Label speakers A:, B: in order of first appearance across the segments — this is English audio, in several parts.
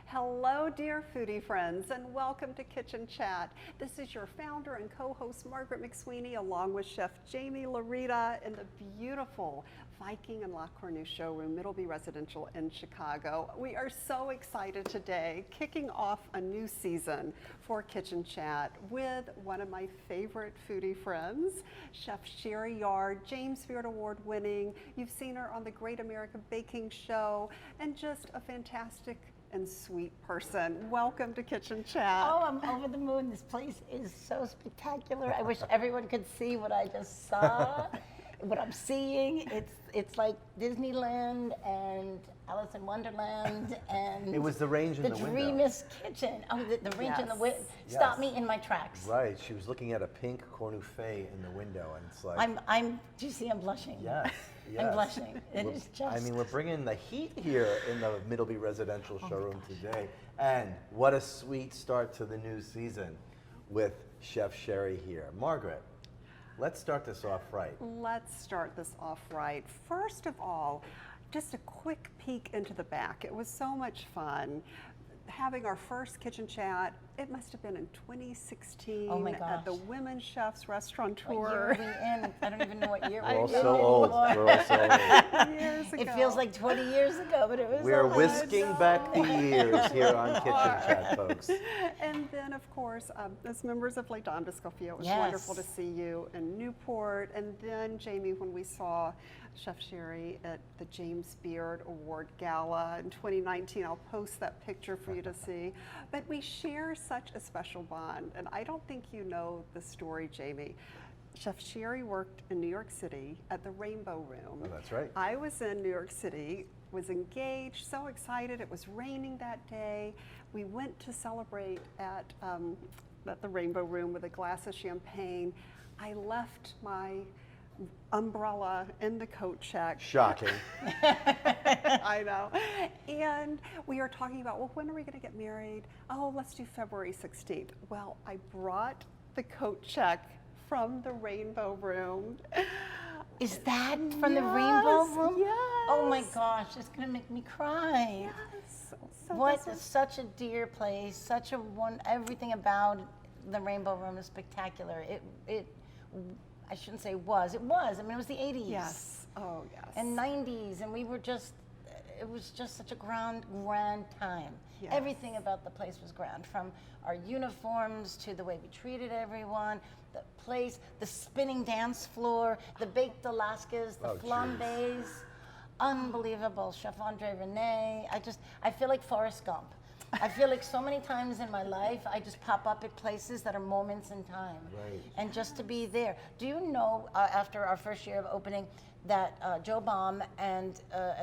A: Hello, dear foodie friends, and welcome to Kitchen Chat. This is your founder and co-host, Margaret McSweeney, along with Chef Jaime, Laurita, in the beautiful Viking and La Cornue showroom, Middleby Residential in Chicago. We are so excited today, kicking off a new season for Kitchen Chat with one of my favorite foodie friends, Chef Sherry Yard, James Beard Award winning. You've seen her on the Great American Baking Show, and just a fantastic and sweet person. Welcome to Kitchen Chat.
B: Oh, I'm over the moon. This place is so spectacular. I wish everyone could see what I just saw, what I'm seeing. It's like Disneyland and Alice in Wonderland and
C: it was the range in the window.
B: The Dreamer's Kitchen. Oh, the range in the window.
C: Yes.
B: Stopped me in my tracks.
C: Right. She was looking at a pink cornufait in the window, and it's like
B: do you see I'm blushing?
C: Yes. Yes.
B: I'm blushing. It is just.
C: I mean, we're bringing the heat here in the Middleby Residential showroom today. And what a sweet start to the new season with Chef Sherry here. Margaret, let's start this off right.
A: Let's start this off right. First of all, just a quick peek into the back. It was so much fun. Having our first Kitchen Chat, it must have been in 2016
B: oh my gosh.
A: At the Women Chefs Restaurateur.
B: What year are we in? I don't even know what year
C: We're all
B: we're in
C: so old.
B: anymore.
C: We're all so old.
A: Years ago.
B: It feels like 20 years ago, but it was
C: We're
B: almost.
C: whisking back the years here on Kitchen Chat, folks.
A: And then, of course, as members of Les Dames d'Escoffier, it was
B: Yes.
A: wonderful to see you in Newport. And then, Jaime, when we saw Chef Sherry at the James Beard Award Gala in 2019, I'll post that picture for you to see. But we share such a special bond, and I don't think you know the story, Jaime. Chef Sherry worked in New York City at the Rainbow Room.
C: Oh, that's right.
A: I was in New York City, was engaged, so excited. It was raining that day. We went to celebrate at the Rainbow Room with a glass of champagne. I left my umbrella in the coat check.
C: Shocking.
A: I know. And we are talking about, well, when are we going to get married? Oh, let's do February 16th. Well, I brought the coat check from the Rainbow Room.
B: Is that from the
A: Yes,
B: Rainbow Room?
A: yes.
B: Oh my gosh, it's gonna make me cry.
A: Yes. So
B: What
A: this was-
B: such a dear place, such a everything about the Rainbow Room is spectacular. I shouldn't say was, it was. I mean, it was the 80s.
A: Yes. Oh, yes.
B: And 90s, and it was just such a grand time.
A: Yes.
B: Everything about the place was grand, from our uniforms to the way we treated everyone, the place, the spinning dance floor, the baked Alaskas, the
C: Oh, geez.
B: flambés. Unbelievable. Chef Andre Rene. I feel like Forrest Gump. I feel like so many times in my life, I just pop up at places that are moments in time.
C: Right.
B: And just to be there. Do you know, after our first year of opening, that Joe Baum and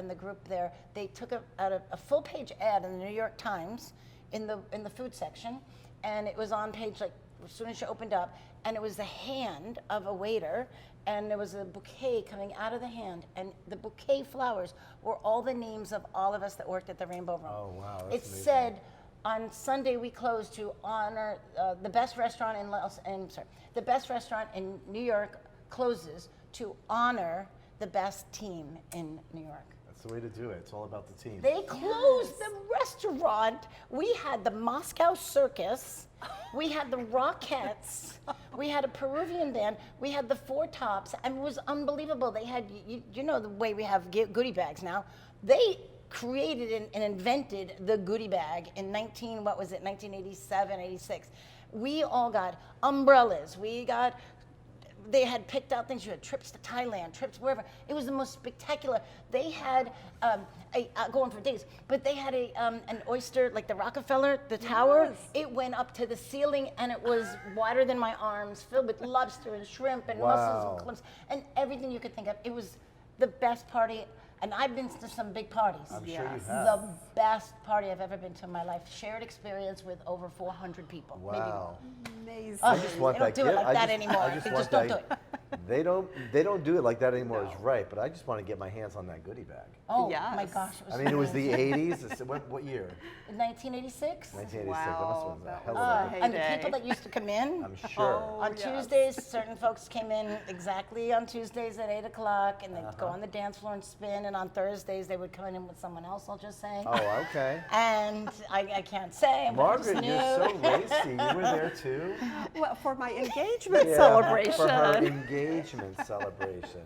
B: the group there, they took a full-page ad in the New York Times in the food section, and it was on page, like, as soon as you opened up, and it was the hand of a waiter, and there was a bouquet coming out of the hand, and the bouquet flowers were all the names of all of us that worked at the Rainbow Room.
C: Oh, wow,
B: It
C: that's amazing.
B: said, on Sunday we closed to honor the best restaurant the best restaurant in New York closes to honor the best team in New York.
C: That's the way to do it. It's all about the team.
B: They closed the restaurant. We had the Moscow Circus. We had the Rockettes. We had a Peruvian band. We had the Four Tops. And it was unbelievable. They had, you know the way we have goodie bags now. They created and invented the goodie bag in 1987, 86. We all got umbrellas. They had picked out things. You had trips to Thailand, trips wherever. It was the most spectacular. They had, go on for days, but they had an oyster, like the Rockefeller, the tower.
A: Yes.
B: It went up to the ceiling, and it was wider than my arms, filled with lobster and shrimp and
C: Wow.
B: mussels and clams and everything you could think of. It was the best party, and I've been to some big parties.
C: I'm sure you
A: Yes.
C: have.
B: The best party I've ever been to in my life. Shared experience with over 400 people. Maybe more.
C: Wow.
A: Amazing.
B: Oh,
C: I just want
B: they don't
C: that
B: do it
C: gift.
B: like
C: I
B: that
C: just-
B: anymore.
C: I just
B: They
C: want
B: just don't do
C: that-
B: it.
C: They don't do it like that anymore.
A: No.
C: Is right, but I just want to get my hands on that goodie bag.
B: Oh
A: Yes.
B: my gosh, it was
C: I mean, it was the
B: amazing.
C: 80s. What year?
B: 1986.
C: 1986.
A: Wow,
C: That
A: that
C: must have been a hell
A: was
C: of
A: a
C: a
A: heyday.
B: And the people that used to come in,
C: I'm sure.
A: Oh,
B: on
A: yes.
B: Tuesdays, certain folks came in exactly on Tuesdays at 8 o'clock, and they'd go
C: Uh-huh.
B: on the dance floor and spin, and on Thursdays they would come in with someone else, I'll just say.
C: Oh, okay.
B: And I can't say, but I just
C: Margaret,
B: knew.
C: you're so racy. You were there too?
A: Well, for my engagement
C: Yeah,
A: celebration.
C: For her engagement celebration.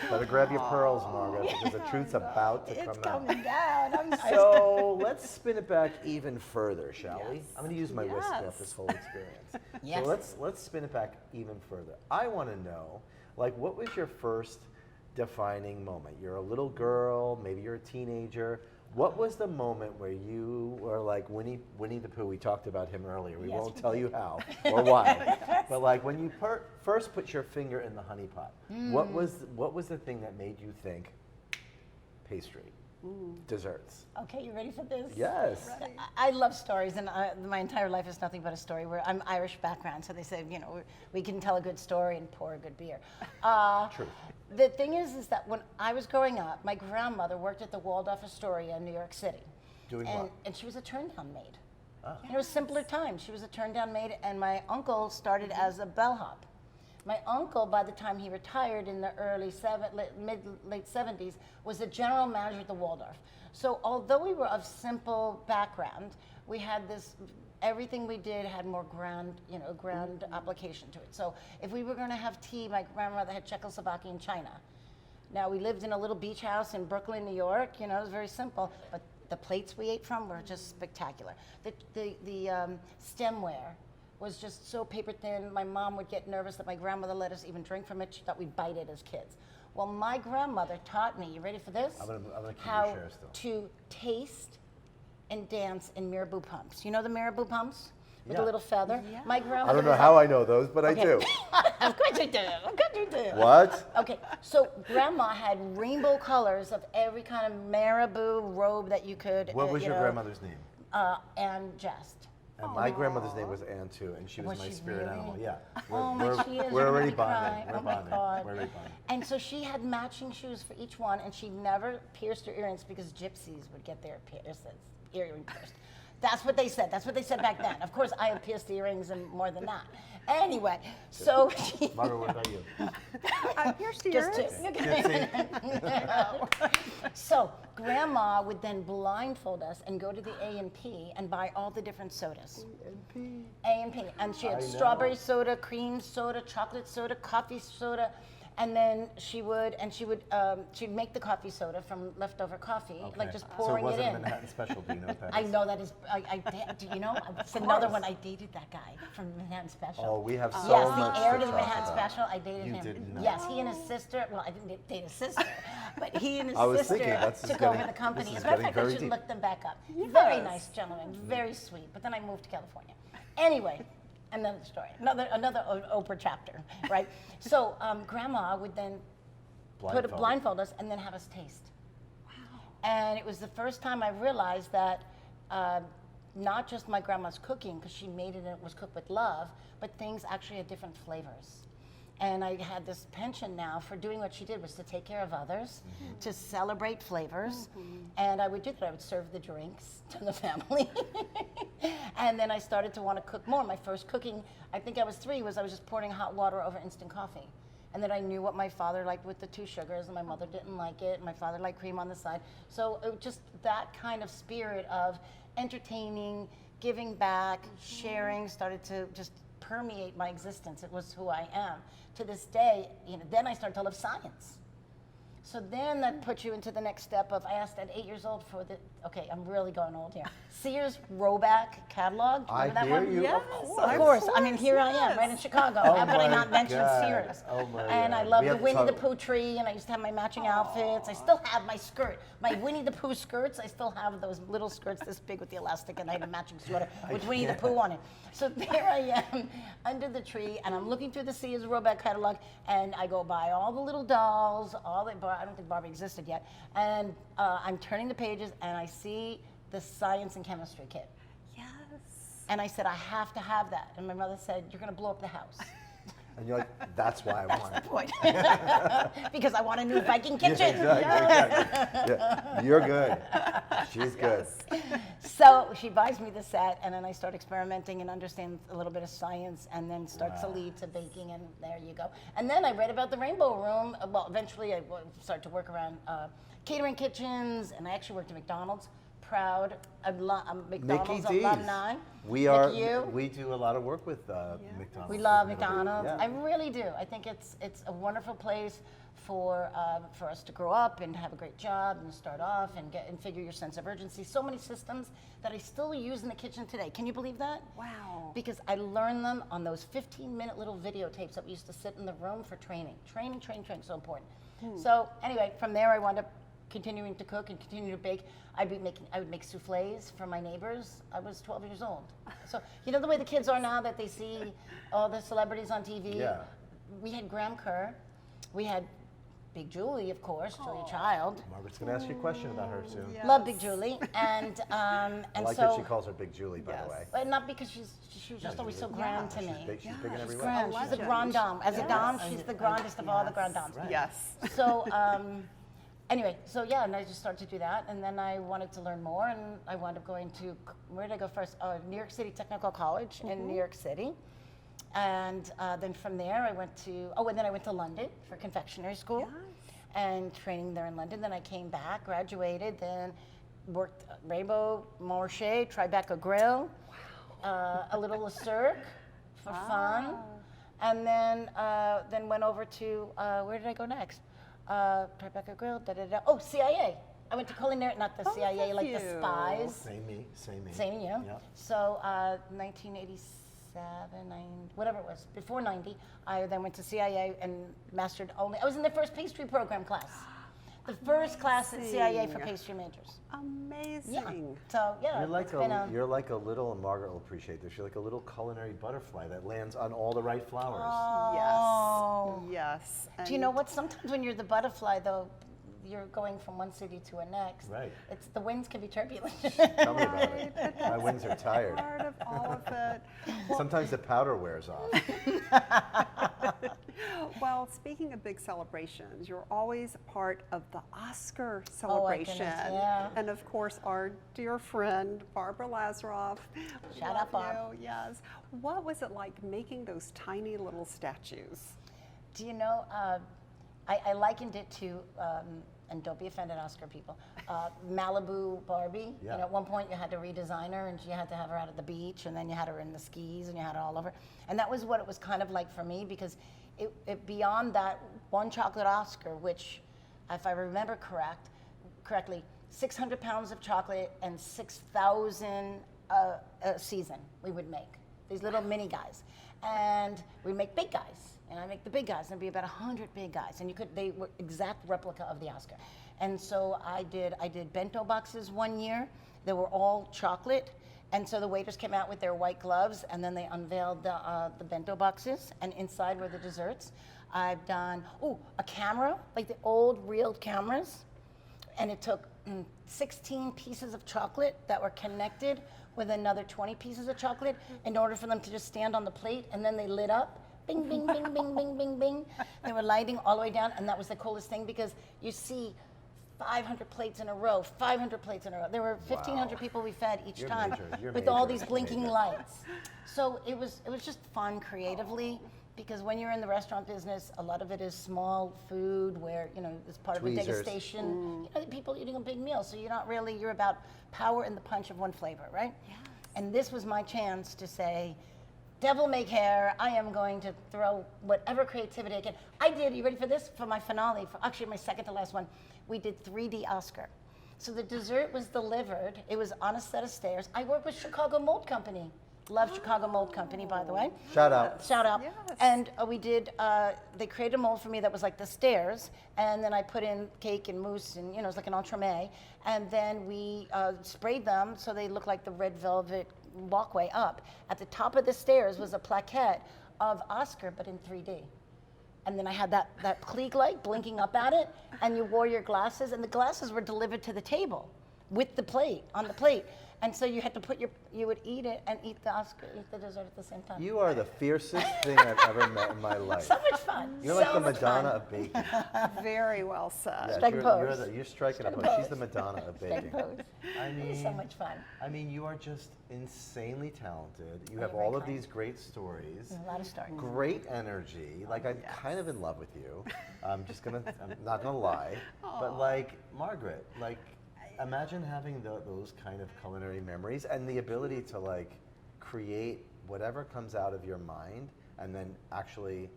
C: Better grab your pearls, Margaret, because the truth's about to
B: It's
C: come out.
B: coming down.
C: So let's spin it back even further, shall we?
A: Yes.
C: I'm going to use my whisk
A: Yes.
C: off this whole experience.
B: Yes.
C: So let's spin it back even further. I want to know, like, what was your first defining moment? You're a little girl, maybe you're a teenager. What was the moment where you were like Winnie the Pooh? We talked about him earlier. We
B: Yes,
C: won't
B: we
C: tell
B: did.
C: you how or why. But like when you first put your finger in the honey pot, what was the thing that made you think pastry, desserts?
B: Okay, you ready for this?
C: Yes.
B: I love stories, and my entire life is nothing but a story. I'm Irish background, so they say, you know, we can tell a good story and pour a good beer.
C: True.
B: The thing is that when I was growing up, my grandmother worked at the Waldorf Astoria in New York City.
C: Doing
B: and,
C: what?
B: And she was a turn-down maid.
C: Ah.
B: It was simpler times. She was a turn-down maid, and my uncle started as a bellhop. My uncle, by the time he retired in the late 70s, was the general manager at the Waldorf. So although we were of simple background, we had this, everything we did had more ground application to it. So if we were going to have tea, my grandmother had Czechoslovakian china. Now we lived in a little beach house in Brooklyn, New York. You know, it was very simple, but the plates we ate from were just spectacular. The stemware was just so paper thin. My mom would get nervous that my grandmother let us even drink from it. She thought we bite it as kids. Well, my grandmother taught me, you ready for this?
C: I'm gonna keep
B: How
C: you share still.
B: to taste and dance in marabou pumps. You know the marabou pumps? With
C: Yeah.
B: a little feather?
A: Yeah.
B: My
C: I
B: grandmother
C: don't know
B: was
C: how
B: like-
C: I know those, but I
B: Okay.
C: do.
B: Of course you do. Of course you do.
C: What?
B: Okay, so grandma had rainbow colors of every kind of marabou robe that you could.
C: What was
B: you
C: your
B: know,
C: grandmother's name?
B: And Jest.
C: And my grandmother's name was Ann too, and she was
B: Was
C: my
B: she
C: spirit
B: really?
C: animal. Yeah.
B: Oh my, she is.
C: We're
B: You're
C: already
B: gonna
C: bonded.
B: cry.
C: We're
B: Oh my
C: bonded.
B: God.
C: We're already bonded.
B: And so she had matching shoes for each one, and she never pierced her earrings because gypsies would get their earring pierced. That's what they said. That's what they said back then. Of course, I had pierced earrings and more than that. Anyway, so she,
C: Margaret, what about you?
A: Here's the
B: just
A: yours.
B: so grandma would then blindfold us and go to the A&P and buy all the different sodas. A&P. And she had
C: I know.
B: strawberry soda, cream soda, chocolate soda, coffee soda. And then she'd make the coffee soda from leftover coffee, like just pouring
C: so
B: it
C: it wasn't
B: in.
C: Manhattan Special. Do you know what that
B: I
C: is?
B: know that is, do you know? It's another one. I dated that guy from Manhattan Special.
C: Oh, we have so
B: Yes,
C: much
B: the heir
C: to
B: to the
C: talk
B: Manhattan
C: about.
B: Special. I dated
C: You
B: him.
C: did not.
B: Yes, he and his sister. Well, I didn't date his sister, but he and his
C: I was
B: sister
C: thinking, that's
B: took
C: getting-
B: over the company.
C: this is
B: As a matter of
C: getting
B: fact, I
C: very
B: should
C: deep.
B: look them back up. Very
A: Yes.
B: nice gentleman, very sweet. But then I moved to California. Anyway, another story, another Oprah chapter, right? So Grandma would then blindfold us and then have us taste. Wow. And it was the first time I realized that not just my grandma's cooking, because she made it and it was cooked with love, but things actually had different flavors. And I had this penchant now for doing what she did, was to take care of others, to celebrate flavors. And I would do that. I would serve the drinks to the family. And then I started to want to cook more. My first cooking, I think I was 3, was I was just pouring hot water over instant coffee. And then I knew what my father liked with the 2 sugars, and my mother didn't like it. My father liked cream on the side. So it was just that kind of spirit of entertaining, giving back, sharing started to just permeate my existence. It was who I am. To this day, then I started to love science. So then that puts you into the next step of, I asked at 8 years old for okay, I'm really going old here. Sears Roebuck catalog. Do you remember
C: I
B: that
C: hear
B: one?
C: you.
A: Yes,
B: Of course. I mean, here I am, right in
A: yes.
B: Chicago.
C: Oh
B: How could I
C: my
B: not mention
C: God.
B: Sears?
C: Oh my
B: And I
C: God.
B: love
C: We
B: the
C: have to
B: Winnie the
C: talk-
B: Pooh tree, and I used to have my matching outfits. I still have my skirt. My Winnie the Pooh skirts, I still have those little skirts this big with the elastic, and I had a matching sweater with Winnie the Pooh on it. So there I am under the tree, and I'm looking through the Sears Roebuck catalog, and I go by all the little dolls, I don't think Barbie existed yet, and I'm turning the pages, and I see the science and chemistry kit.
A: Yes.
B: And I said, I have to have that. And my mother said, you're going to blow up the house.
C: And you're like, that's why I want it.
B: Point. Because I want a new Viking kitchen.
C: Exactly. Yeah. You're good. She's good.
B: So she buys me the set, and then I start experimenting and understand a little bit of science, and then starts to lead to baking, and there you go. And then I read about the Rainbow Room. Well, eventually I started to work around catering kitchens, and I actually worked at McDonald's. Proud McDonald's
C: Mickey D's.
B: alumni.
C: We do a lot of work with McDonald's.
B: We love
C: in Middleby.
B: McDonald's.
C: Yeah.
B: I really do. I think it's a wonderful place for us to grow up and have a great job and start off and figure your sense of urgency. So many systems that I still use in the kitchen today. Can you believe that?
A: Wow.
B: Because I learned them on those 15-minute little videotapes that we used to sit in the room for training. Training, so important. So anyway, from there I wound up continuing to cook and continue to bake. I would make souffles for my neighbors. I was 12 years old. So you know the way the kids are now that they see all the celebrities on TV?
C: Yeah.
B: We had Graham Kerr. We had Big Julie, of course, Julia Child.
C: Margaret's going to ask you a question about her soon.
A: Yes.
B: Love Big Julie. And
C: I like
B: so,
C: that she calls her Big Julie, by
A: Yes.
C: the way.
B: but not because she was just always so grand to me.
C: She's big in every way.
B: Grand. She's a
A: legend.
B: grand dame. As a
A: Yes.
B: dame, she's the grandest of all the grand dames.
C: Right.
A: Yes.
B: So anyway, so yeah, and I just started to do that, and then I wanted to learn more, and I wound up going to, where did I go first? New York City Technical College in New York City. And then from there I went to, and then I went to London for confectionery school and training there in London. Then I came back, graduated, then worked at Rainbow Marché, Tribeca Grill, a little Le Cirque for fun. And then went over to, where did I go next? Tribeca Grill, CIA. I went to culinary, not the CIA, like the
A: you.
B: spies.
C: Same me.
B: Same you.
C: Yeah.
B: So 1987, whatever it was, before 90, I then went to CIA and mastered only, I was in the first pastry program class. The first class at CIA for pastry majors.
A: Amazing.
B: Yeah. So yeah,
C: You're like a little, and Margaret will appreciate this, you're like a little culinary butterfly that lands on all the right flowers.
B: Oh.
A: Yes. Yes.
B: Do you know what? Sometimes when you're the butterfly, though, you're going from one city to a next.
C: Right.
B: It's the winds can be turbulent.
C: Tell me about it. My wings are tired.
A: Part of all of it.
C: Sometimes the powder wears off.
A: Well, speaking of big celebrations, you're always part of the Oscar
B: Oh, my
A: celebration.
B: goodness, yeah.
A: And of course, our dear friend, Barbara Lazaroff.
B: Shout
A: Love
B: out, Barb.
A: you, yes. What was it like making those tiny little statues?
B: Do you know, I likened it to, and don't be offended, Oscar people, Malibu Barbie.
C: Yeah.
B: You know, at one point you had to redesign her, and you had to have her out at the beach, and then you had her in the skis, and you had her all over. And that was what it was kind of like for me, because it beyond that one chocolate Oscar, which, if I remember correctly, 600 pounds of chocolate and 6,000 a season we would make. These little mini guys. And we'd make big guys. And I make the big guys, and there'd be about 100 big guys, and they were exact replica of the Oscar. And so I did bento boxes one year. They were all chocolate, and so the waiters came out with their white gloves, and then they unveiled the bento boxes, and inside were the desserts. I've done a camera, like the old real cameras, and it took 16 pieces of chocolate that were connected with another 20 pieces of chocolate in order for them to just stand on the plate, and then they lit up. Bing, bing, bing, bing, bing, bing, bing. They were lighting all the way down, and that was the coolest thing, because you see 500 plates in a row, 500 plates in a row. There were 1,500 people we fed each time with all these blinking lights. So it was just fun creatively, because when you're in the restaurant business, a lot of it is small food where, you know, it's part of a degustation. You know, people eating a big meal, so you're about power and the punch of one flavor, right? Yes. And this was my chance to say, devil may care, I am going to throw whatever creativity I can. I did, you ready for this? For my finale, actually my second to last one, we did 3D Oscar. So the dessert was delivered, it was on a set of stairs. I work with Chicago Mold Company. Love Chicago Mold Company, by the way.
C: Shout out.
B: Shout out.
A: Yes.
B: And we did, they created a mold for me that was like the stairs, and then I put in cake and mousse, and you know, it was like an entremet. And then we sprayed them so they looked like the red velvet walkway up. At the top of the stairs was a plaquette of Oscar, but in 3D. And then I had that Klieg light blinking up at it, and you wore your glasses, and the glasses were delivered to the table. with the plate, on the plate. And so you had to you would eat it and eat the dessert at the same time.
C: You are the fiercest thing I've ever met in my life.
B: So much fun.
C: You're
B: so
C: like the
B: much
C: Madonna
B: fun.
C: of baking.
A: Very well said.
C: Yes,
B: Strike a pose.
C: you're striking a
B: Strike a
C: pose. She's
B: pose.
C: the Madonna of baking.
B: Pose.
C: I
B: It was
C: mean,
B: so much fun.
C: I mean, you are just insanely talented. You
B: Oh,
C: have
B: you're very
C: all of
B: kind.
C: these great stories.
B: A lot of stories.
C: Great energy. Like I'm kind of in love with you. I'm not gonna lie. But like Margaret, like imagine having those kind of culinary memories and the ability to like create whatever comes out of your mind and then actually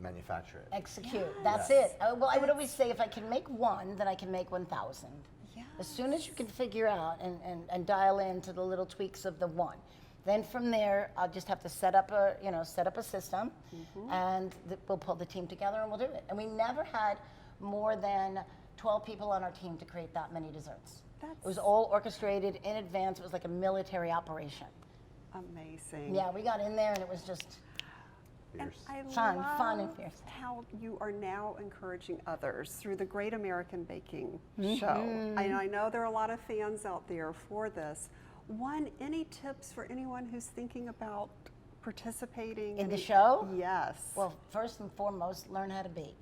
C: manufacture it.
B: Execute. That's
C: Yes.
B: it. Well, I would always say if I can make one, then I can make 1,000. As soon as you can figure out and dial into the little tweaks of the one, then from there I'll just have to set up a system, and we'll pull the team together and we'll do it. And we never had more than 12 people on our team to create that many desserts. It was all orchestrated in advance. It was like a military operation.
A: Amazing.
B: Yeah, we got in there and it was just
A: And
C: Fierce.
A: I
B: Fun,
A: love
B: fun and fierce.
A: how you are now encouraging others through the Great American Baking Show. I know there are a lot of fans out there for this. Any tips for anyone who's thinking about participating
B: in the show.
A: Yes.
B: Well, first and foremost, learn how to bake.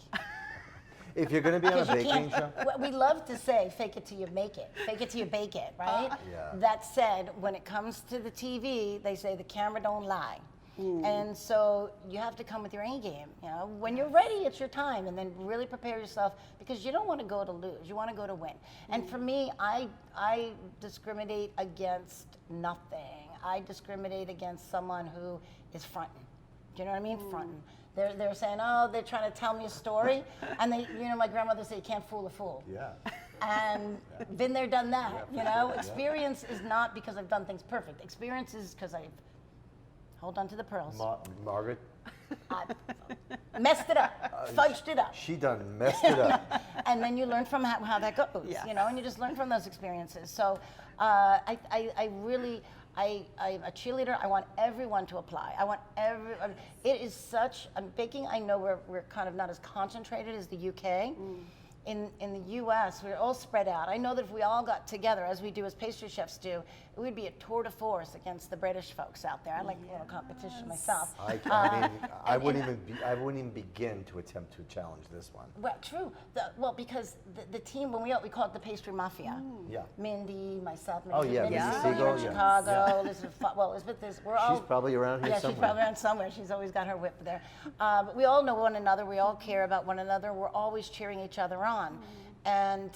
C: If you're going to be on a
B: 'Cause you
C: baking
B: can't-
C: show,
B: well, we love to say, fake it till you make it. Fake it till you bake it, right?
C: Yeah.
B: That said, when it comes to the TV, they say the camera don't lie. And so you have to come with your A game. You know, when you're ready, it's your time, and then really prepare yourself because you don't want to go to lose. You want to go to win. And for me, I discriminate against nothing. I discriminate against someone who is fronting. Do you know what I mean? Fronting. They're saying, oh, they're trying to tell me a story, and my grandmother said, you can't fool a fool.
C: yeah.
B: And been there, done that.
C: Yeah,
B: You know,
C: yeah.
B: experience is not because I've done things perfect. Experience is because I've hold on to the pearls.
C: Margaret,
B: I messed it up, fudged it up,
C: she done messed it up.
B: and then you learn from how that goes.
A: Yes.
B: You know, and you just learn from those experiences. So, I'm a cheerleader. I want everyone to apply. I want everyone. It is such baking. I know we're kind of not as concentrated as the UK. In the U.S., we're all spread out. I know that if we all got together, as we do as pastry chefs do, it would be a tour de force against the British folks out there. I like a little competition myself.
C: I wouldn't even begin to attempt to challenge this one.
B: Well, true. Because the team, when we call it the Pastry Mafia.
C: Yeah.
B: Mindy, myself,
C: Oh, yeah,
B: Mindy
A: Mindy
B: Siegel
C: Siegel,
B: in
C: yeah.
B: Chicago.
C: Yeah.
B: Elizabeth is. We're all.
C: She's probably around here
B: Yeah,
C: somewhere.
B: she's probably around somewhere. She's always got her whip there. But we all know one another. We all care about one another. We're always cheering each other on. And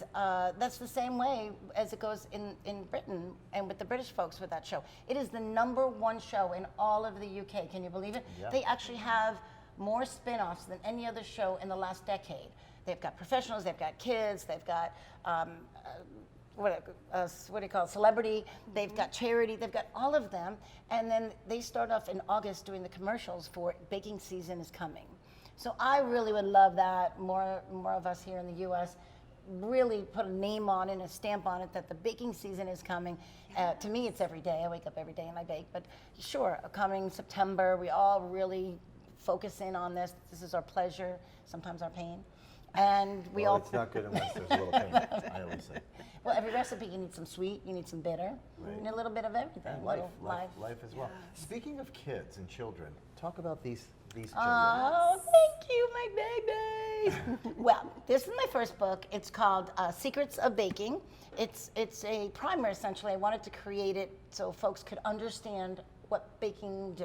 B: that's the same way as it goes in Britain and with the British folks with that show. It is the #1 show in all of the UK. Can you believe it?
C: Yeah.
B: They actually have more spin-offs than any other show in the last decade. They've got professionals, they've got kids, they've got what do you call it, celebrity, they've got charity, they've got all of them. And then they start off in August doing the commercials for baking season is coming. So I really would love that, more of us here in the US really put a name on it and a stamp on it that the baking season is coming. To me, it's every day. I wake up every day and I bake. But sure, coming September, we all really focus in on this. This is our pleasure, sometimes our pain. And we
C: Well,
B: all.
C: it's not good unless there's a little pain, I always say.
B: Well, every recipe, you need some sweet, you need some bitter,
C: Right.
B: you need a little bit of everything.
C: And
B: Little
C: life as well. Speaking of kids and children, talk about these children.
B: Oh, thank you, my babies. Well, this is my first book. It's called Secrets of Baking. It's a primer, essentially. I wanted to create it so folks could understand what baking,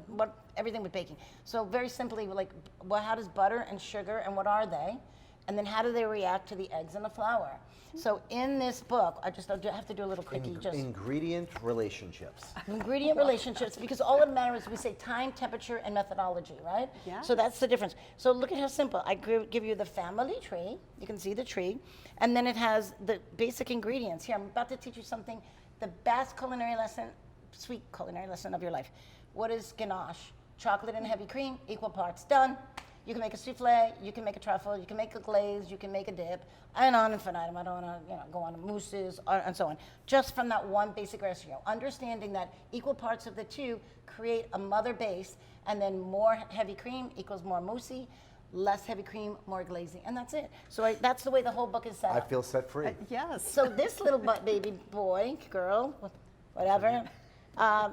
B: what everything with baking. So very simply, like, how does butter and sugar, and what are they? And then how do they react to the eggs and the flour? So in this book, I have to do a little quickie.
C: Ingredient relationships.
B: Ingredient relationships, because all that matters, we say time, temperature, and methodology, right?
A: Yeah.
B: So that's the difference. So look at how simple. I give you the family tree. You can see the tree. And then it has the basic ingredients. Here, I'm about to teach you something, the best culinary lesson, sweet culinary lesson of your life. What is ganache? Chocolate and heavy cream, equal parts. Done. You can make a souffle, you can make a truffle, you can make a glaze, you can make a dip, and on infinitum. I don't want to go on mousses and so on. Just from that one basic ratio. Understanding that equal parts of the two create a mother base, and then more heavy cream equals more moussey, less heavy cream, more glazing, and that's it. So that's the way the whole book is set
C: I
B: up.
C: feel set free.
A: Yes.
B: So this little baby boy, girl, whatever,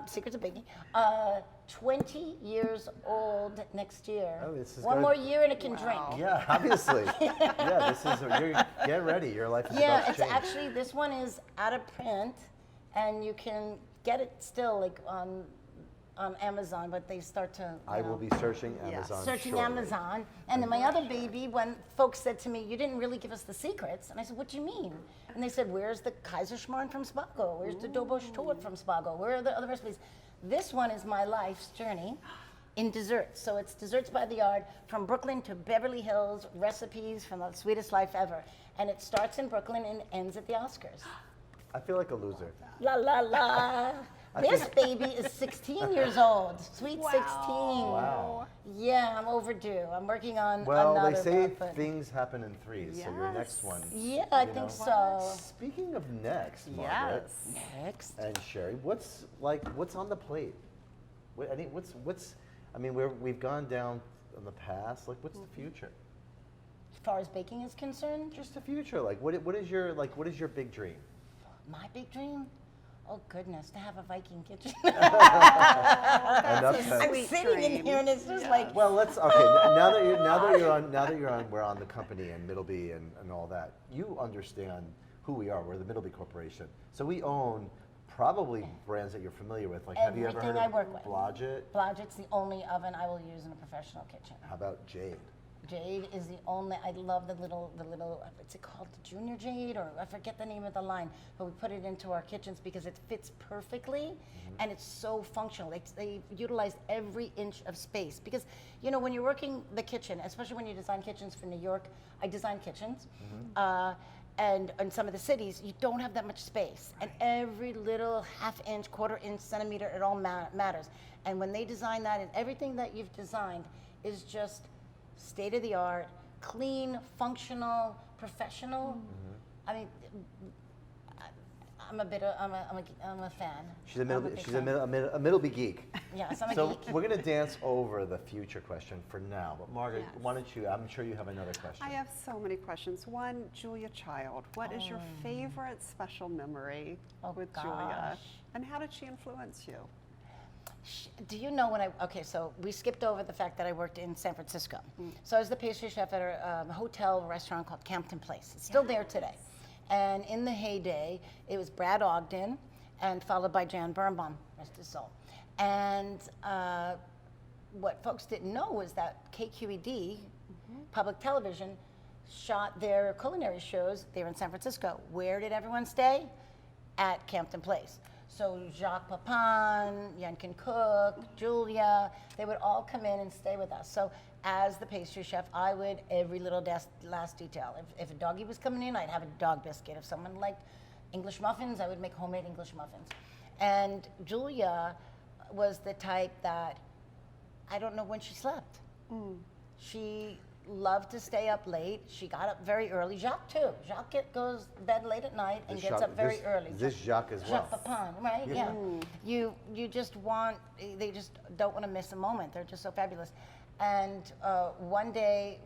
B: secret's a biggie, 20 years old next year.
C: Oh, this is
B: One
C: gonna-
B: more year and it can drink.
C: Yeah, obviously. Yeah, this is, get ready. Your life is
B: Yeah,
C: about to
B: it's
C: change.
B: actually, this one is out of print, and you can get it still like on Amazon, but they start to,
C: I will be searching Amazon
B: searching
C: shortly.
B: Amazon. And then my other baby, when folks said to me, you didn't really give us the secrets, and I said, what do you mean? And they said, where's the Kaiserschmarrn from Spago? Where's the Dobosh Tort from Spago? Where are the other recipes? This one is my life's journey in desserts. So it's Desserts by the Yard, from Brooklyn to Beverly Hills, recipes from the Sweetest Life Ever. And it starts in Brooklyn and ends at the Oscars.
C: I feel like a loser.
B: La la la. This baby is 16 years old. Sweet 16.
C: Wow.
B: Yeah, I'm overdue. I'm working on
C: Well,
B: another
C: they say
B: book, but-
C: things happen in threes, so your next
A: Yes.
C: one.
B: Yeah, I
C: you
B: think
C: know.
B: so.
C: Speaking of next, Margaret
A: Yes.
B: Next.
C: and Sherry, what's on the plate? I mean, we've gone down in the past. Like, what's the future?
B: As far as baking is concerned,
C: Just the future. Like, what is your big dream?
B: my big dream, oh goodness, to have a Viking kitchen.
C: Enough said.
B: I'm
A: Sweet
B: sitting in
A: dream.
B: here and it's just like,
C: Well, now that we're on the company and Middleby and all that, you understand who we are. We're the Middleby Corporation, so we own probably brands that you're familiar with. Like, have you ever heard
B: Everything I
C: of
B: work with.
C: Blodgett?
B: Blodgett's the only oven I will use in a professional kitchen.
C: How about Jade?
B: Jade is the only, I love the little, what's it called, the Junior Jade, or I forget the name of the line, but we put it into our kitchens because it fits perfectly and it's so functional. They utilize every inch of space because, you know, when you're working the kitchen, especially when you design kitchens for New York, I design kitchens, and in some of the cities, you don't have that much space. And every little half-inch, quarter-inch, centimeter, it all matters. And when they design that, and everything that you've designed is just state of the art, clean, functional, professional. I mean, I'm a fan.
C: She's a
B: I'm
C: Middleby,
B: big
C: she's a,
B: fan.
C: Middleby geek.
B: Yes, I'm a
C: So
B: geek.
C: we're gonna dance over the future question for now. But Margaret,
A: Yes.
C: why don't you? I'm sure you have another question.
A: I have so many questions. One, Julia Child. What is your favorite special memory
B: Oh,
A: with Julia?
B: gosh.
A: And how did she influence you?
B: Do you know okay, so we skipped over the fact that I worked in San Francisco. So I was the pastry chef at a hotel restaurant called Campton Place. It's still there today. And in the heyday, it was Brad Ogden and followed by Jan Birnbaum, rest his soul. And what folks didn't know was that KQED, public television, shot their culinary shows there in San Francisco. Where did everyone stay? At Campton Place. So Jacques Papin, Yankin Cook, Julia, they would all come in and stay with us. So as the pastry chef, I would, every little last detail. If a doggy was coming in, I'd have a dog biscuit. If someone liked English muffins, I would make homemade English muffins. And Julia was the type that, I don't know when she slept. She loved to stay up late. She got up very early. Jacques too. Jacques goes to bed late at night and gets up very early.
C: This Jacques as well.
B: Jacques Papin, right?
C: Yeah.
B: Yeah. You just want, they just don't want to miss a moment. They're just so fabulous. And one day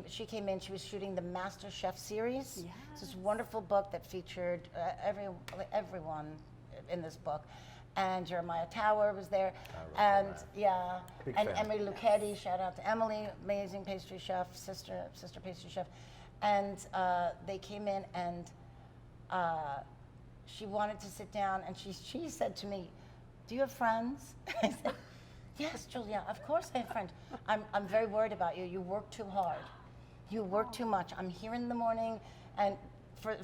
B: she came in, she was shooting the Master Chef series.
A: Yes.
B: It's this wonderful book that featured everyone in this book. And Jeremiah Tower was there. And yeah,
C: Big
B: and
C: fan.
B: Emily Lucchetti, shout out to Emily, amazing pastry chef, sister pastry chef. And they came in and she wanted to sit down and she said to me, do you have friends? I said, yes, Julia, of course I have friends. I'm very worried about you. You work too hard. You work too much. I'm here in the morning, and for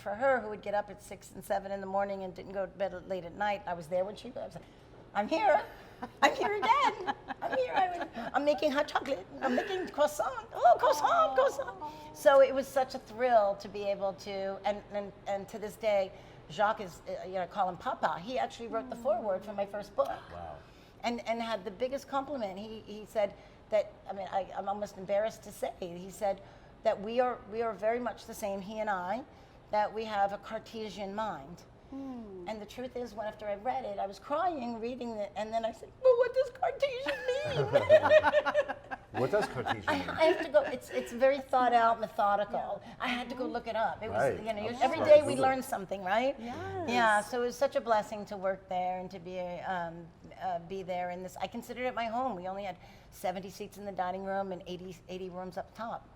B: her who would get up at 6 and 7 in the morning and didn't go to bed late at night, I was there when she was. I'm here. I'm here again. I'm here. I'm making hot chocolate. I'm making croissant. Oh, croissant. So it was such a thrill to be able to, and to this day, Jacques is, I call him Papa. He actually wrote the foreword for my first book.
C: Wow.
B: And had the biggest compliment. He said that, I'm almost embarrassed to say, he said that we are very much the same, he and I, that we have a Cartesian mind. And the truth is, after I read it, I was crying reading it, and then I said, well, what does Cartesian mean?
C: What does Cartesian mean?
B: I have to go. It's very thought out, methodical. I had to go look it up. It was,
C: Right.
B: every
C: Right.
B: day we
C: Google.
B: learn something, right?
A: Yes.
B: Yeah. So it was such a blessing to work there and to be there in this. I considered it my home. We only had 70 seats in the dining room and 80 rooms up top.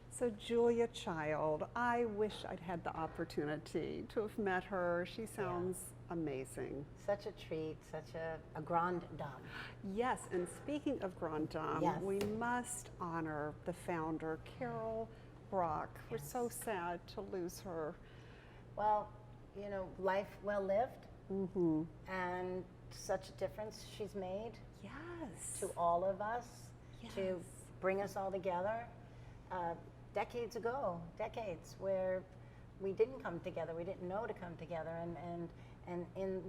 A: So Julia Child, I wish I'd had the opportunity to have met her. She sounds amazing.
B: Such a treat, such a grande dame.
A: Yes, and speaking of Grand Dame,
B: Yes.
A: we must honor the founder, Carol Brock. We're so sad to lose her.
B: Well, life well lived, and such a difference she's made
A: Yes.
B: to all of us, to
A: Yes.
B: bring us all together. Decades ago, where we didn't come together, we didn't know to come together, and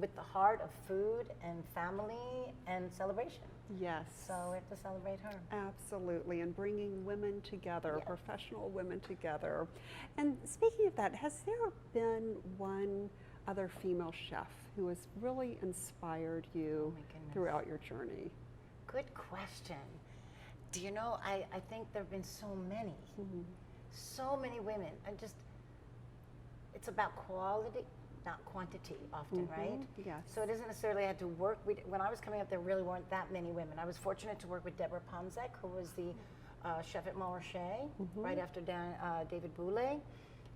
B: with the heart of food and family and celebration.
A: Yes.
B: So we have to celebrate her.
A: Absolutely, and bringing women together,
B: Yeah.
A: professional women together. And speaking of that, has there been one other female chef who has really inspired you
B: my goodness.
A: throughout your journey?
B: Good question. Do you know, I think there have been so many women, and it's about quality, not quantity often, right?
A: Yes.
B: So it isn't necessarily I had to work. When I was coming up, there really weren't that many women. I was fortunate to work with Deborah Ponzek, who was the chef at Montrachet, right after David Boulay.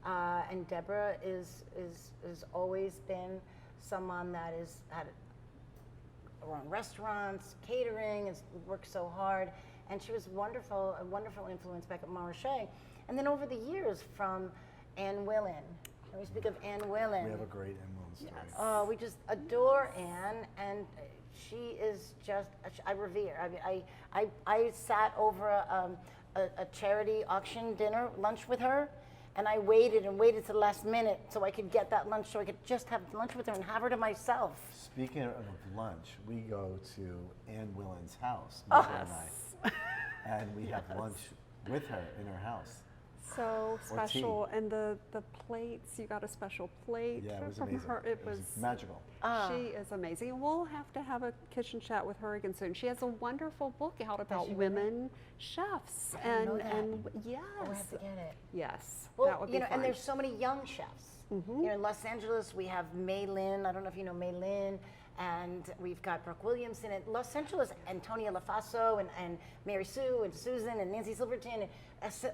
B: And Deborah is always been someone that is had run restaurants, catering, and worked so hard. And she was a wonderful influence back at Montrachet. And then over the years, from Ann Willen. When we speak of Ann Willen,
C: We have a great Ann Willen story.
A: Yes.
B: oh, we just adore Ann, and she is just, I revere. I sat over a charity auction lunch with her, and I waited to the last minute so I could get that lunch, so I could just have lunch with her and have her to myself.
C: Speaking of lunch, we go to Ann Willen's house, Margaret and I, and we have lunch with her in her house.
A: So
C: Or
A: special, and the plates, you got a special plate
C: Yeah, it was
A: from
C: amazing.
A: her. It was
C: magical.
A: She is amazing. And we'll have to have a kitchen chat with her again soon. She has a wonderful book out about
B: she really?
A: women chefs.
B: I didn't know that.
A: And yes.
B: Oh, we have to get it.
A: Yes.
B: Well,
A: that would be fun.
B: and there's so many young chefs. In Los Angeles, we have May Lynn. I don't know if you know May Lynn. And we've got Brooke Williamson. In Los Angeles, Antonia LaFaso and Mary Sue and Susan and Nancy Silverton.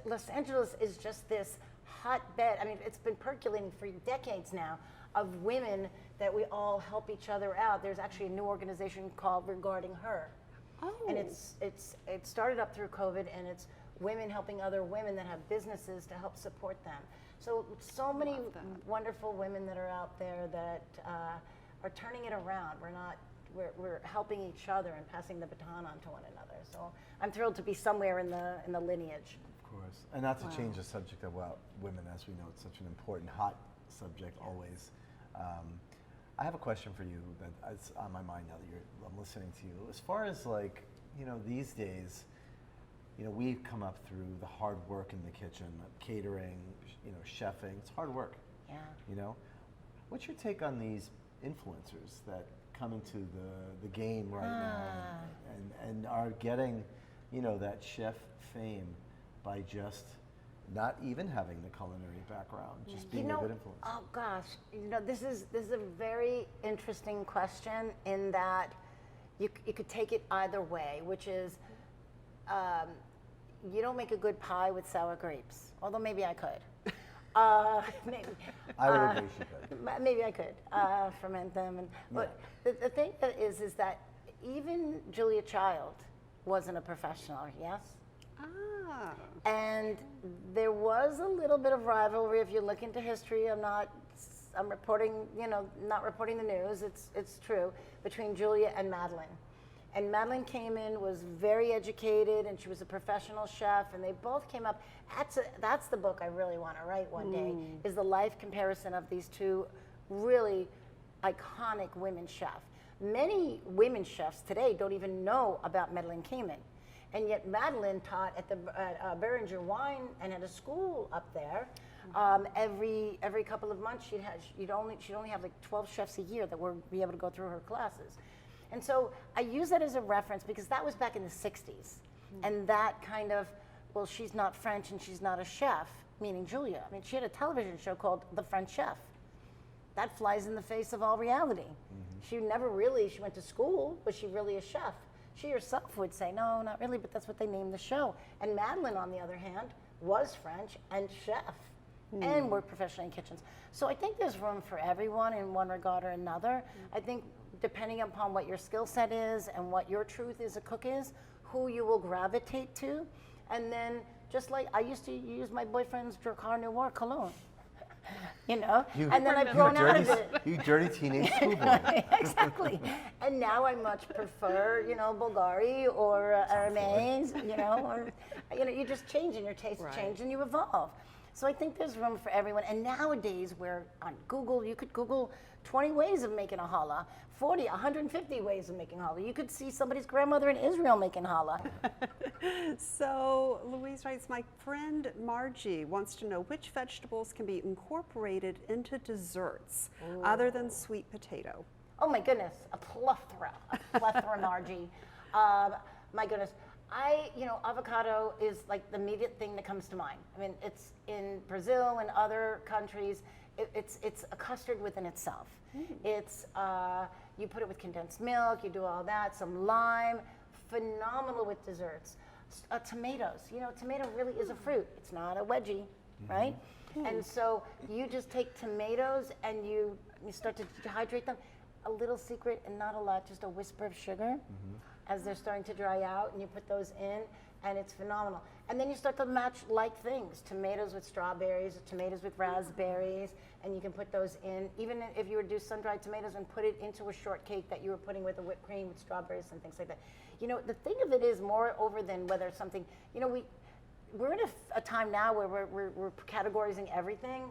B: Los Angeles is just this hotbed. I mean, it's been percolating for decades now of women that we all help each other out. There's actually a new organization called Regarding Her.
A: Oh.
B: And it started up through COVID, and it's women helping other women that have businesses to help support them. So many wonderful women that are out there that are turning it around. We're helping each other and passing the baton on to one another. So I'm thrilled to be somewhere in the lineage.
C: Of course. And not to change the subject about women, as we know it's such an important, hot subject always. I have a question for you that's on my mind now that I'm listening to you. As far as these days, we've come up through the hard work in the kitchen, catering, chefing. It's hard work.
B: Yeah.
C: What's your take on these influencers that come into the game right now and are getting, that chef fame by just not even having the culinary background, just being a good influence?
B: Oh gosh, this is a very interesting question in that you could take it either way, which is you don't make a good pie with sour grapes, although maybe I could. Maybe.
C: I would agree she could.
B: Maybe I could ferment them, but the thing is that even Julia Child wasn't a professional. Yes.
A: Ah.
B: And there was a little bit of rivalry. If you look into history, I'm reporting, not reporting the news. It's true, between Julia and Madeline. And Madeline came in, was very educated, and she was a professional chef, and they both came up. That's the book I really want to write one day, is the life comparison of these two really iconic women chefs. Many women chefs today don't even know about Madeline Kamen. And yet Madeline taught at Beringer Wine and at a school up there. Every couple of months she'd only have like 12 chefs a year that would be able to go through her classes. And so I use that as a reference because that was back in the 60s. And that kind of, well, she's not French and she's not a chef, meaning Julia. I mean, she had a television show called The French Chef. That flies in the face of all reality. She went to school, was she really a chef? She herself would say, no, not really, but that's what they named the show. And Madeline, on the other hand, was French and chef and worked professionally in kitchens. So I think there's room for everyone in one regard or another. I think depending upon what your skill set is and what your truth as a cook is, who you will gravitate to. And then just like I used to use my boyfriend's Dracar Noir cologne. And then I've grown out of it.
C: You dirty teenage schoolboy.
B: Exactly. And now I much prefer, Bulgari or Hermes, or, you just change and your tastes change and you evolve. So I think there's room for everyone. And nowadays, where on Google, you could Google 20 ways of making a challah, 40, 150 ways of making challah. You could see somebody's grandmother in Israel making challah.
A: So Louise writes, my friend Margie wants to know which vegetables can be incorporated into desserts other than sweet potato.
B: Oh my goodness, a plethora, Margie. My goodness. Avocado is like the immediate thing that comes to mind. I mean, it's in Brazil and other countries, it's a custard within itself. It's, you put it with condensed milk, you do all that, some lime, phenomenal with desserts. Tomatoes, tomato really is a fruit. It's not a wedgie, right? And so you just take tomatoes and you start to dehydrate them. A little secret and not a lot, just a whisper of sugar as they're starting to dry out, and you put those in, and it's phenomenal. And then you start to match like things, tomatoes with strawberries, tomatoes with raspberries, and you can put those in, even if you were to do sun-dried tomatoes and put it into a shortcake that you were putting with a whipped cream with strawberries and things like that. The thing of it is more over than whether something, we're in a time now where we're categorizing everything,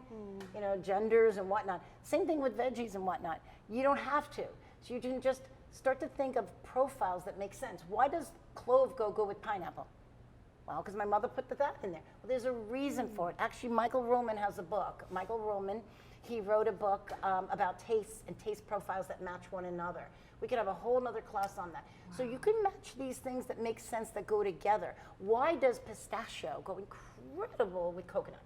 B: genders and whatnot. Same thing with veggies and whatnot. You don't have to. So you can just start to think of profiles that make sense. Why does clove go with pineapple? Well, because my mother put that in there. Well, there's a reason for it. Actually, Michael Ruhlman has a book. Michael Ruhlman, he wrote a book about tastes and taste profiles that match one another. We could have a whole nother class on that. Wow. So you can match these things that make sense that go together. Why does pistachio go incredible with coconut?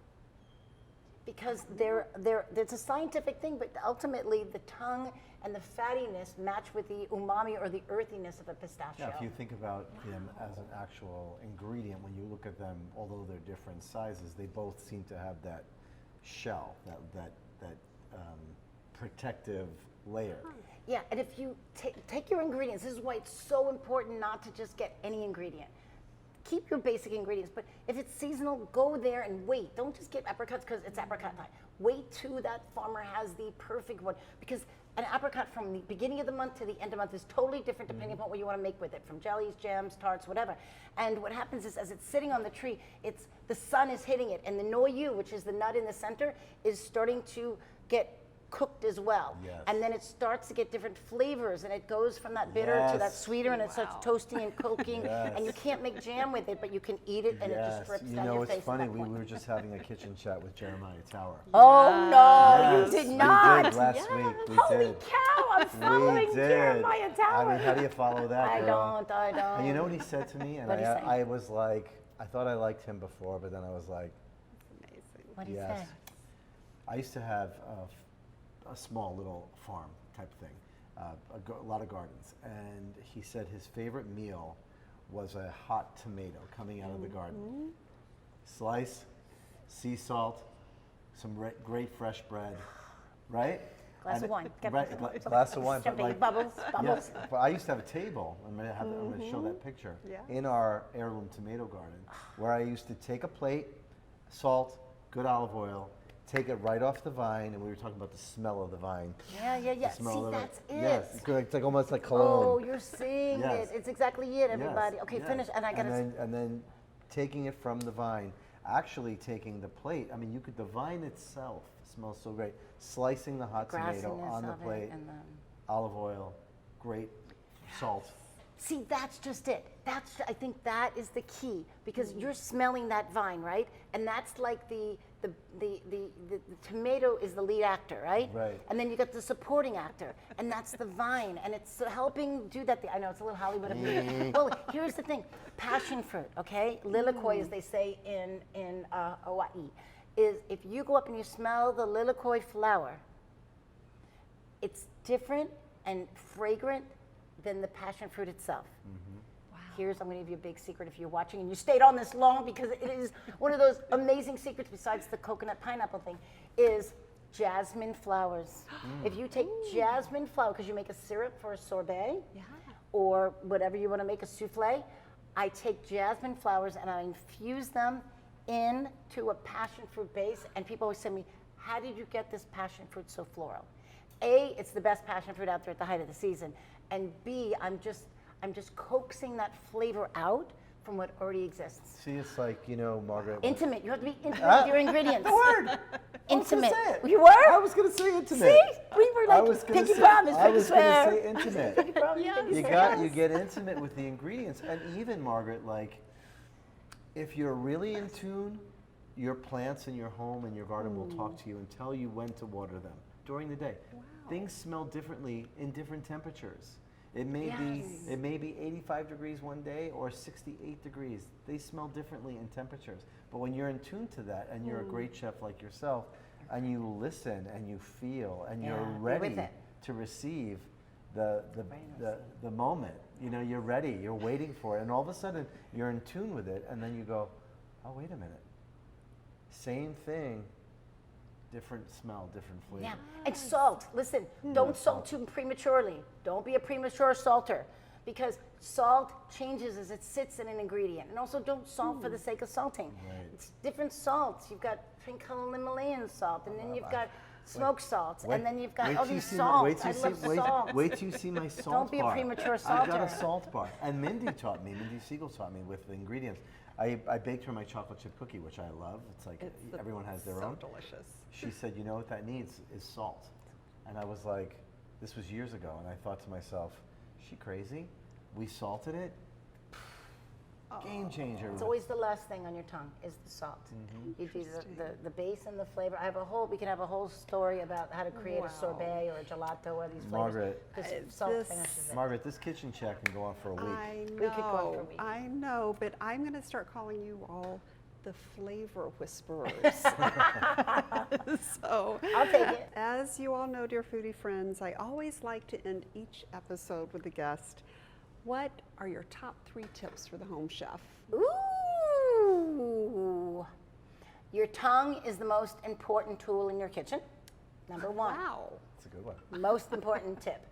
B: Because there's a scientific thing, but ultimately the tongue and the fattiness match with the umami or the earthiness of a pistachio.
C: Yeah, if you think about them as an actual ingredient, when you look at them, although they're different sizes, they both seem to have that shell, that protective layer.
B: Yeah, and if you take your ingredients, this is why it's so important not to just get any ingredient. Keep your basic ingredients, but if it's seasonal, go there and wait. Don't just get apricots because it's apricot time. Wait till that farmer has the perfect one, because an apricot from the beginning of the month to the end of the month is totally different depending upon what you want to make with it, from jellies, jams, tarts, whatever. And what happens is, as it's sitting on the tree, the sun is hitting it, and the noyau, which is the nut in the center, is starting to get cooked as well.
C: Yes.
B: And then it starts to get different flavors, and it goes from that bitter to that sweeter, and it starts toasting and cooking. And you can't make jam with it, but you can eat it, and it just drips down your face.
C: It's funny,
B: at that
C: we
B: point.
C: were just having a kitchen chat with Jeremiah Tower.
B: Oh no,
C: Yes,
B: you did not.
C: We did last week. We
B: Holy
C: did.
B: cow, I'm following
C: We did.
B: Jeremiah Tower.
C: I mean, how do you follow that, girl?
B: I don't.
C: And you know what he said to me? And
B: What'd he say?
C: I was like, I thought I liked him before, but then I was like,
A: Amazing.
B: What do you
C: yes.
B: say?
C: I used to have a small little farm type thing, a lot of gardens. And he said his favorite meal was a hot tomato coming out of the garden. Slice, sea salt, some great fresh bread, right?
B: Glass of wine.
C: Right, glass of wine. But
B: Jumping,
C: like,
B: bubbles.
C: yes, but I used to have a table. I'm going to show that picture
A: Yeah.
C: in our heirloom tomato garden, where I used to take a plate, salt, good olive oil, take it right off the vine, and we were talking about the smell of the vine.
B: Yeah.
C: The smell
B: See,
C: of
B: that's it.
C: Yes, it's like almost like cologne.
B: Oh, you're seeing
C: Yes.
B: it. It's exactly it, everybody.
C: Yes,
B: Okay,
C: yes.
B: finish. And I got to.
C: And then taking it from the vine, actually taking the plate. I mean, the vine itself smells so great. Slicing the hot tomato on the plate, olive oil, great salt.
B: See, that's just it. I think that is the key, because you're smelling that vine, right? And that's like the the tomato is the lead actor, right?
C: Right.
B: And then you got the supporting actor, and that's the vine, and it's helping do that. I know it's a little Hollywood of me. Well, here's the thing: passion fruit, okay? Lilikoi, as they say in Hawaii, is if you go up and you smell the lilikoi flower, it's different and fragrant than the passion fruit itself. I'm going to give you a big secret if you're watching and you stayed on this long, because it is one of those amazing secrets besides the coconut pineapple thing, is jasmine flowers. If you take jasmine flower, because you make a syrup for a sorbet or whatever you want to make, a souffle, I take jasmine flowers and I infuse them into a passion fruit base, and people always say to me, how did you get this passion fruit so floral? A, it's the best passion fruit out there at the height of the season, and B, I'm just coaxing that flavor out from what already exists.
C: See, it's like, Margaret.
B: Intimate. You have to be intimate with your ingredients.
C: The word.
B: Intimate.
C: I was gonna say it.
B: You were?
C: I was going to say intimate.
B: See? We were
C: I
B: like,
C: was gonna
B: pinky
C: say-
B: promise,
C: I
B: pinky
C: was going
B: swear.
C: to say intimate.
B: Pinky promise, pinky swear.
C: You get intimate with the ingredients, and even, Margaret, like, if you're really in tune, your plants in your home and your garden will talk to you and tell you when to water them during the day.
A: Wow.
C: Things smell differently in different temperatures. It may
B: Yes.
C: be 85 degrees one day or 68 degrees. They smell differently in temperatures. But when you're in tune to that, and you're a great chef like yourself, and you listen and you feel and you're
B: Yeah,
C: ready
B: with it.
C: to receive the moment, you're ready, you're waiting for it, and all of a sudden you're in tune with it, and then you go, oh, wait a minute, same thing, different smell, different flavor.
B: Yeah, and salt. Listen, don't salt too prematurely. Don't be a premature salter, because salt changes as it sits in an ingredient. And also, don't salt for the sake of salting.
C: Right.
B: It's different salts. You've got pink Himalayan salt, and then you've got smoked salts, and then you've got all these salts. I love salt.
C: Wait till you see my salt
B: Don't be a
C: bar.
B: premature
C: I've got
B: salter.
C: a salt bar. And Mindy Siegel taught me with the ingredients. I baked her my chocolate chip cookie, which I love. It's like everyone has their own.
A: So delicious.
C: She said, you know what that needs is salt. And I was like, this was years ago, and I thought to myself, is she crazy? We salted it. Game changer.
B: It's always the last thing on your tongue is the salt. You do the base and the flavor. We can have a whole story about how to create a sorbet or a gelato or these flavors.
C: Margaret.
B: Because salt finishes it.
C: Margaret, this kitchen chat can go on for a week.
A: I know,
B: We could go on for a week.
A: I know, but I'm going to start calling you all the flavor whisperers. So,
B: I'll take it.
A: as you all know, dear foodie friends, I always like to end each episode with a guest. What are your top 3 tips for the home chef?
B: Ooh. Your tongue is the most important tool in your kitchen. Number 1.
A: Wow.
C: That's a good one.
B: Most important tip.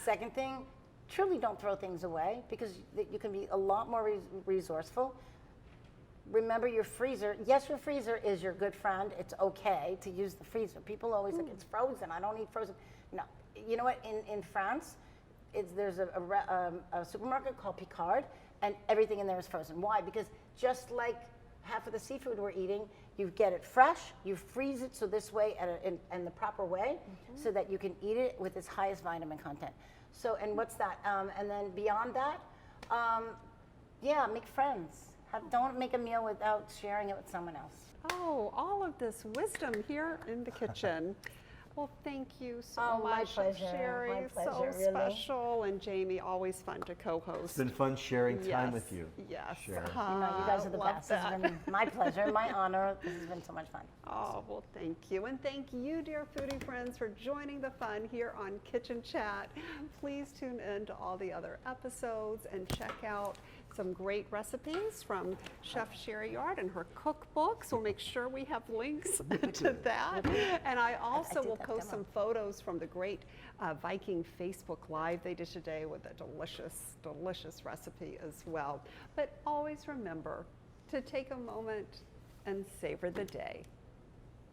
B: Second thing, truly don't throw things away, because you can be a lot more resourceful. Remember your freezer. Yes, your freezer is your good friend. It's okay to use the freezer. People always like, it's frozen. I don't eat frozen. No. You know what? In France, there's a supermarket called Picard, and everything in there is frozen. Why? Because just like half of the seafood we're eating, you get it fresh, you freeze it so this way in the proper way, so that you can eat it with its highest vitamin content. So, and what's that? And then beyond that, make friends. Don't make a meal without sharing it with someone else.
A: Oh, all of this wisdom here in the kitchen. Well, thank you so
B: Oh, my
A: much,
B: pleasure.
A: Sherry.
B: My pleasure,
A: so
B: really.
A: special, and Jaime, always fun to co-host.
C: It's been fun sharing time with you.
A: Yes.
C: Sherry.
B: You guys are the
A: love
B: best. This
A: that.
B: has been my pleasure, my honor. This has been so much fun.
A: Oh, well, thank you. And thank you, dear foodie friends, for joining the fun here on Kitchen Chat. Please tune in to all the other episodes and check out some great recipes from Chef Sherry Yard and her cookbooks. We'll make sure we have links to that. And I also
B: did
A: will
B: that
A: post
B: demo.
A: some photos from the great Viking Facebook Live they did today with a delicious, delicious recipe as well. But always remember to take a moment and savor the day.